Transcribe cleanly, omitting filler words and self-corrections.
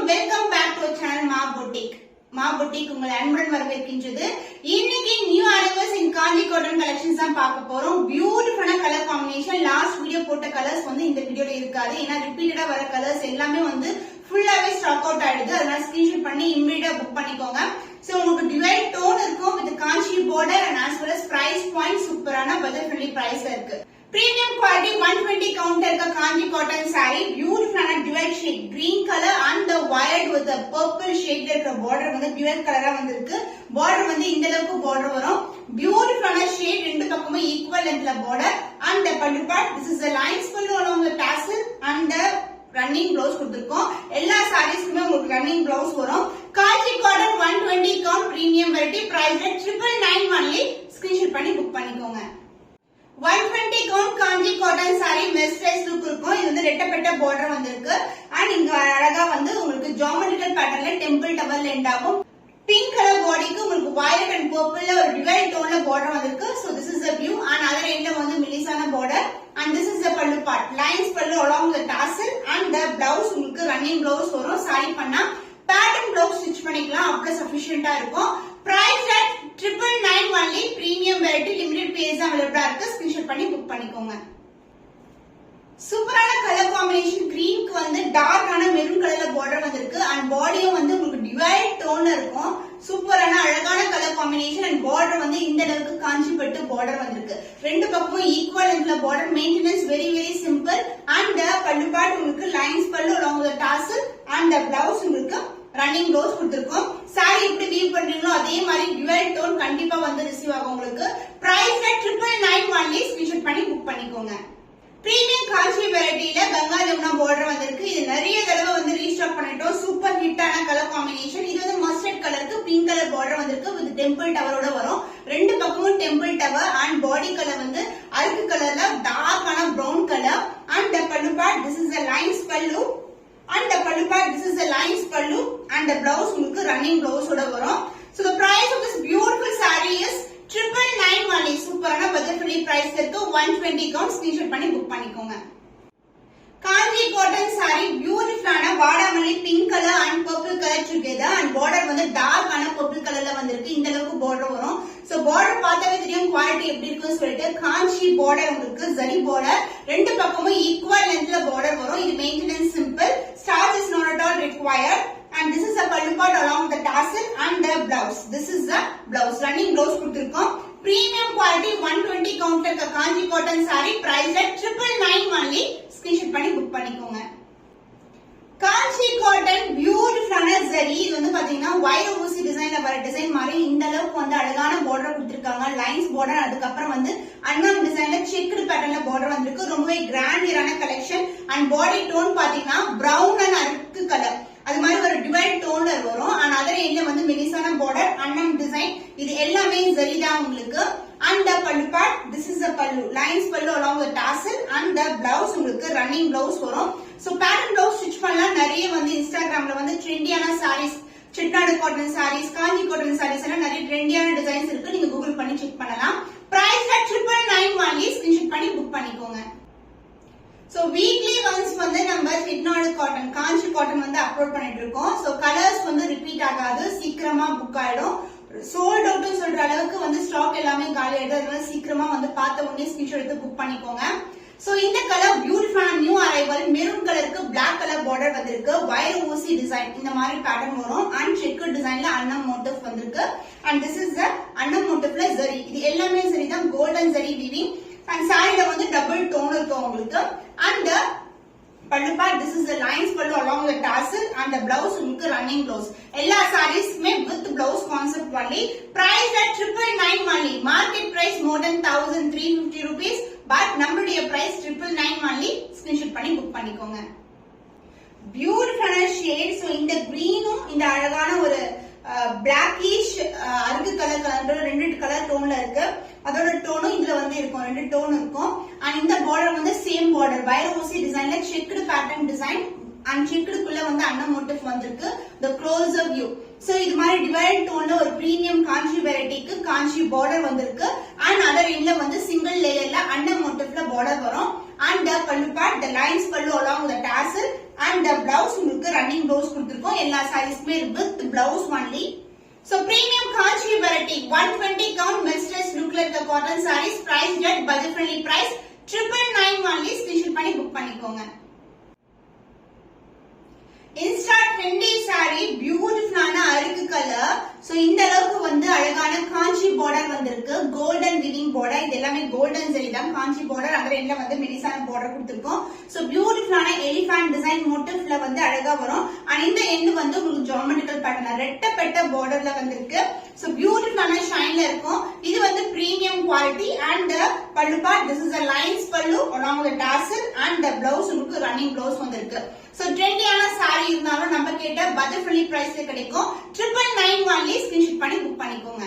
Welcome back to channel மா boutique. மா boutique உங்களை அன்புடன் வரவேற்கின்றது. இன்னைக்கு நியூ அரைவல்ஸ் இன் காஞ்சி காட்டன் கலெக்ஷன்ஸ் தான் பார்க்க போறோம். பியூட்டிஃபுல்லான கலர் காம்பினேஷன். லாஸ்ட் வீடியோ போட்ட கலர்ஸ் வந்து இந்த வீடியோல இருக்காது. ஏன்னா ரிப்பீட்டடா வர கலர்ஸ் எல்லாமே வந்து ஃபுல்லாவே ஸ்டாக் அவுட் ஆயிடுது. அதனால ஸ்கிரீன்ஷாட் பண்ணி இமிடியா புக் பண்ணிக்கோங்க. சோ உங்களுக்கு டிவைட் டோன் இருக்கும் with Kanchi border and as well as price point சூப்பரான பட்ஜெட் ஃப்ரெண்ட்லி பிரைஸ்ல இருக்கு. Premium quality 120 count இருக்க காஞ்சி cotton saree, beautiful dual shade green color and the wired with the purple shade இருக்க border வந்து dual color வந்திருக்கு. border வந்து இந்த அளவுக்கு border வரும். beautiful shade ரெண்டு பக்கமும் equal lengthல border and the pallu part. This is the lines pallu along the tassel and the running blouse கொடுத்திருக்கோம். எல்லா சாரீஸ்க்குமே உங்களுக்கு running blouse வரும். காஞ்சி cotton 120 count premium variety price at 999 only. screenshot பண்ணி book பண்ணிக்கோங்க. 120 count காஞ்சி cotton saree messless look இருக்கும். இது வந்து ரெட்டப்பட்ட border வந்திருக்கு. and இங்க அழகா வந்து உங்களுக்கு geometrical patternல temple tower end ஆகும். pink color bodyக்கு உங்களுக்கு violet and purple ஒரு divide toneல border வந்திருக்கு. so this is the view and other endல வந்து மெலிசான border and this is the pallu part. lines pallu along the tassel and the blouse உங்களுக்கு running blouse வரும். saree பண்ணா pattern blouse stitch பண்ணிக்கலாம். அவ்வளவு sufficient-ஆ இருக்கும். price at 999 only. premium variety limited pairs available இருக்கு. Screenshot பண்ணி book பண்ணிக்கோங்க. சூப்பரான கலர் காம்பினேஷன். கிரீனுக்கு வந்து டார்க்கான மெரூன் கலர்ல border வந்திருக்கு and பாடியும் வந்து உங்களுக்கு டிவைட் டோன்ல இருக்கும். சூப்பரான அழகான கலர் காம்பினேஷன் and border வந்து இந்த அளவுக்கு காஞ்சி பட்டு border வந்திருக்கு. ரெண்டு பக்கமும் ஈக்குவல் லென்த்ல border. Maintenance very very simple and the pallu part உங்களுக்கு lines pallu along the tassel and the blouse உங்களுக்கு ரன்னிங் blouse கொடுத்திருக்கோம். saree எப்படி வீவ் பண்றீங்களோ அதே மாதிரி dual tone கண்டிப்பா வந்து ரிசீவ் ஆகும் உங்களுக்கு. price at 999 only. ஸ்கிரீன்ஷாட் பண்ணி புக் பண்ணிக்கோங்க. பிரீமியம் காஞ்சி வெரைட்டில கங்கா ஜமுனா border வந்திருக்கு. இது நிறைய தடவை வந்து ரீஸ்டாக் பண்ணிட்டோம். சூப்பர் ஹிட்டான கலர் காம்பினேஷன். இது வந்து மஸ்டர்ட் கலருக்கு பிங்க் கலர் border வந்திருக்கு வித் டெம்பிள் டவரோட வரும். ரெண்டு பக்கமும் temple tower and body colour வந்து அருக்கு கலர்ல டார்க்கான brown colour and the pallu part. This is the lines pallu and the pallu part. This is the lines pallu and the blouse உங்களுக்கு running blouse ஓட வரும். So the price of this beautiful saree is 999 only. சூப்பரான budget friendly பிரைஸ்ல இருக்கு. 120 count. Screenshot பண்ணி book பண்ணிக்கோங்க. காஞ்சி cotton saree பியூட்டிஃபுல்லான வாடாமல்லி pink colour and purple colour together and border வந்து டார்க்கான purple கலர்ல வந்திருக்கு. இந்த அளவுக்கு border வரும். சோ border பார்த்தாவே தெரியும் குவாலிட்டி எப்படி இருக்குன்னு சொல்லிட்டு. காஞ்சி border உங்களுக்கு zari border. ரெண்டு பக்கமும் ஈக்குவல் லென்த்ல border வரும். இது maintenance simple. starch is not at all required. And this is a pallu part along the tassel and the blouse. This is the blouse. Running blouse கொடுத்திருக்கோம். Premium quality 120 count இருக்க காஞ்சி cotton saree price at 999 only. Screenshot பண்ணி book பண்ணிக்கோங்க. காஞ்சி cotton பியூட்டிஃபுல்லான zari. இது வந்து பாத்தீங்கன்னா வைர ஊசி டிசைன்ல வர டிசைன் மாதிரி இந்த அளவுக்கு வந்து அழகான border கொடுத்திருக்காங்க. லைன்ஸ் border அதுக்கப்புறம் வந்து அன்னம் டிசைன்ல செக்குடு பேட்டர்ன்ல border வந்திருக்கு. ரொம்பவே கிராண்டியரான கலெக்ஷன் and body tone பாத்தீங்கன்னா brown and அருக்கு கலர் அது மாதிரி ஒரு டிவைட் டோன்ல வரும். and other end வந்து மெலிசான border அன்னம் டிசைன். இது எல்லாமே zari தான் உங்களுக்கு. and the pallu part. This is the pallu. lines pallu along the tassel and the blouse உங்களுக்கு running blouse வரும். so pattern blouse stitch பண்ணலாம். நிறைய வந்து இன்ஸ்டாகிராம்ல வந்து ட்ரெண்டியான sarees, செட்டிநாடு காட்டன் sarees, காஞ்சி காட்டன் sarees எல்லாம் நிறைய ட்ரெண்டியான டிசைன்ஸ் இருக்கு. நீங்க கூகுள் பண்ணி செக் பண்ணலாம். price at 999 only. ஸ்கிரீன்ஷாட் பண்ணி புக் பண்ணிக்கோங்க. So weekly once வந்து நம்ம செட்டிநாடு காட்டன் காஞ்சி காட்டன் வந்து அப்லோட் பண்ணிட்டு இருக்கோம். so கலர்ஸ் வந்து ரிப்பீட் ஆகாது. சீக்கிரமா புக் ஆயிடும். சோல்ட் அவுட் சொல்ற அளவுக்கு வந்து ஸ்டாக் எல்லாமே காலி ஆயிடும். அதனால சீக்கிரமா வந்து பார்த்த உடனே ஸ்கிரீன்ஷாட் எடுத்து புக் பண்ணிக்கோங்க. சோ இந்த கலர் பியூட்டிஃபுல்லான நியூ அரைவல். மெரூன் கலருக்கு பிளாக் கலர் border வந்திருக்கு. வைர ஊசி டிசைன் இந்த மாதிரி பேட்டர்ன் வரும். and செக்கு டிசைன்ல அன்னம் மோட்டிவ் வந்திருக்கு. and this is the அன்னம் மோட்டிவ்ல zari. இது எல்லாமே zari தான். Golden zari weaving and saree வந்து டபுள் டோன் இருக்கும் உங்களுக்கு. and the pallu part. This is the lines pallu along the tassel and the blouse உங்களுக்கு running blouse. எல்லா sareesமே with blouse concept only. price at 999 only. market price more than 1350 rupees but நம்மளுடைய price 999 only. screenshot பண்ணி book பண்ணிக்கோங்க. beautiful shade. so இந்த greenும் இந்த அழகான ஒரு blackish அருக்கு colour ரெண்டு கலர் டோன்ல இருக்கு. அதோட டோனும் இதுல வந்து இருக்கும். ரெண்டு டோன் இருக்கும். and இந்த border வந்து சேம் border வைர ஊசி டிசைன்ல செக்குடு பேட்டர்ன் டிசைன் and செக்குடுக்குள்ள வந்து அன்னம் மோட்டிவ் வந்திருக்கு. the closer view. so இது மாதிரி டிவைட் டோன்ல ஒரு பிரீமியம் காஞ்சி வெரைட்டிக்கு காஞ்சி border வந்திருக்கு. and other endல வந்து சிங்கிள் லேயர்ல அன்னம் மோட்டிவ்ல border வரும். and the pallu part. the lines pallu along the tassel and the blouse உங்களுக்கு ரன்னிங் ப்ளவுஸ் கொடுத்திருக்கோம். எல்லா சாரீஸ்மே with blouse only. So premium Kanchi variety 120 count mistress lookல இருக்க cotton sarees priced at budget friendly price 999 only. Screenshot பண்ணி book பண்ணிக்கோங்க. Insta trendy sorry பியூட்டிஃபுல்லான அருக்கு colour. So இந்த அளவுக்கு வந்து அழகான காஞ்சி பார்டர் வந்திருக்கு. Golden winning border. இது எல்லாமே கோல்டன் ஜெரி தான். காஞ்சி பார்டர் அந்த ரெண்டுல வந்து மெலிசான பார்டர் கொடுத்திருக்கோம். சோ பியூட்டிஃபுல்லான எலிஃபண்ட் டிசைன் மோட்டிவ்ல வந்து அழகா வரும். அண்ட் இந்த எண்ட் வந்து உங்களுக்கு ஜியோமெட்ரிக்கல் பேட்டர்ன் ரெட்டப்பட்ட பார்டர்ல வந்திருக்கு. சோ பியூட்டிஃபுல்லான ஷைன்ல இருக்கும். இது வந்து பிரீமியம் குவாலிட்டி. அண்ட் பல்லு part this is a lines பல்லு along with tassel and the blouse உங்களுக்கு ரன்னிங் blouse வந்திருக்கு. சோ ட்ரெண்டியான சாரி இருந்தாலும் நம்ம கேட்ட பட்ஜெட் ஃப்ரெண்ட்லி பிரைஸ்ல கிடைக்கும். 999 only. ஸ்கிரீன்ஷாட் பண்ணி புக் பண்ணிக்கோங்க.